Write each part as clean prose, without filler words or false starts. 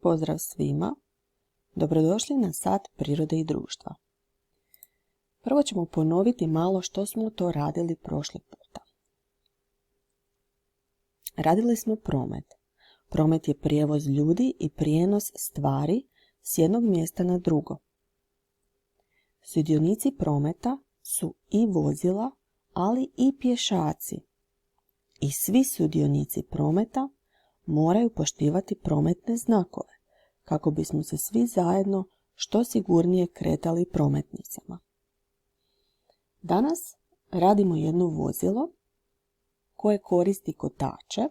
Pozdrav svima, dobrodošli na Sat prirode i društva. Prvo ćemo ponoviti malo što smo to radili prošli puta. Radili smo promet. Promet je prijevoz ljudi i prijenos stvari s jednog mjesta na drugo. Sudionici prometa su i vozila, ali i pješaci. I svi sudionici prometa moraju poštivati prometne znakove, kako bismo se svi zajedno što sigurnije kretali prometnicama. Danas radimo jedno vozilo koje koristi kotače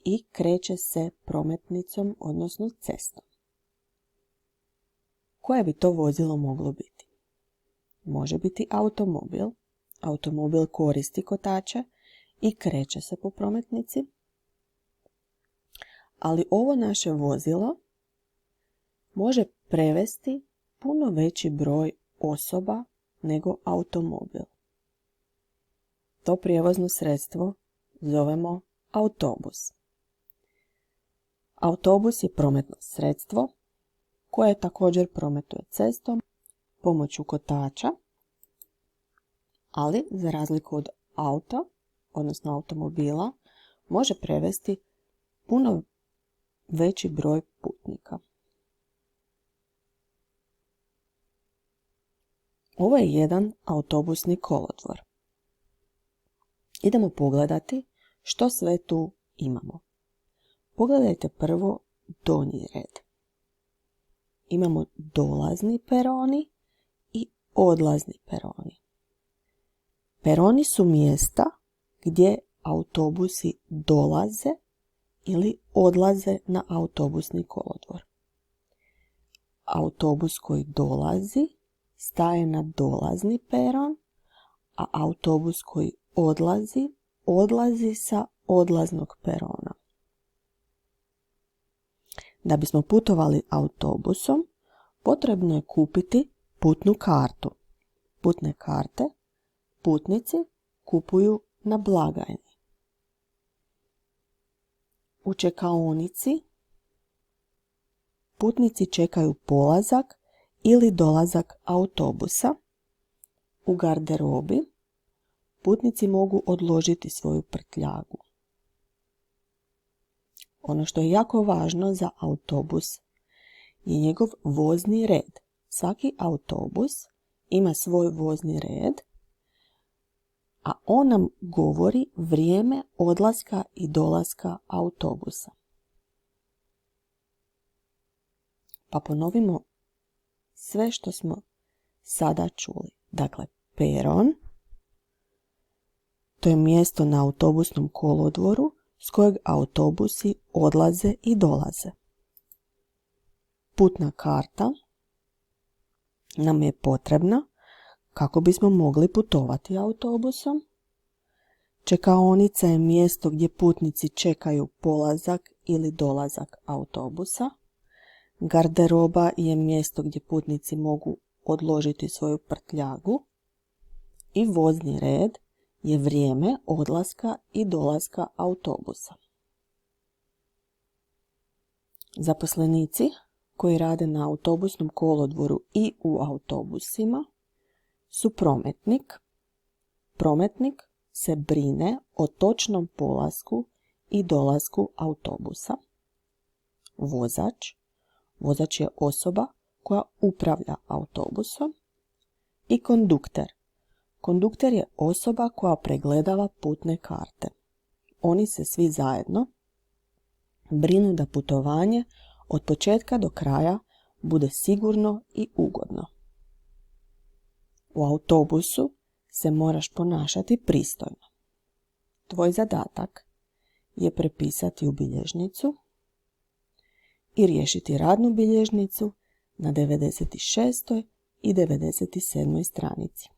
i kreće se prometnicom, odnosno cestom. Koje bi to vozilo moglo biti? Može biti automobil. Automobil koristi kotače i kreće se po prometnici. Ali ovo naše vozilo može prevesti puno veći broj osoba nego automobil. To prijevozno sredstvo zovemo autobus. Autobus je prometno sredstvo koje također prometuje cestom pomoću kotača, ali za razliku od auta, odnosno automobila, može prevesti puno veći broj putnika. Ovo je jedan autobusni kolodvor. Idemo pogledati što sve tu imamo. Pogledajte prvo donji red. Imamo dolazni peroni i odlazni peroni. Peroni su mjesta gdje autobusi dolaze ili odlaze na autobusni kolodvor. Autobus koji dolazi staje na dolazni peron, a autobus koji odlazi sa odlaznog perona. Da bismo putovali autobusom, potrebno je kupiti putnu kartu. Putne karte putnici kupuju na blagajni. U čekaonici putnici čekaju polazak ili dolazak autobusa. U garderobi putnici mogu odložiti svoju prtljagu. Ono što je jako važno za autobus je njegov vozni red. Svaki autobus ima svoj vozni red, a on nam govori vrijeme odlaska i dolaska autobusa. Pa ponovimo sve što smo sada čuli. Dakle, peron, to je mjesto na autobusnom kolodvoru s kojeg autobusi odlaze i dolaze. Putna karta nam je potrebna kako bismo mogli putovati autobusom. Čekaonica je mjesto gdje putnici čekaju polazak ili dolazak autobusa. Garderoba je mjesto gdje putnici mogu odložiti svoju prtljagu. I vozni red je vrijeme odlaska i dolaska autobusa. Zaposlenici koji rade na autobusnom kolodvoru i u autobusima su prometnik. Prometnik se brine o točnom polasku i dolasku autobusa. Vozač. Vozač je osoba koja upravlja autobusom. I kondukter. Kondukter je osoba koja pregledava putne karte. Oni se svi zajedno brinu da putovanje od početka do kraja bude sigurno i ugodno. U autobusu se moraš ponašati pristojno. Tvoj zadatak je prepisati u bilježnicu i riješiti radnu bilježnicu na 96. i 97. stranici.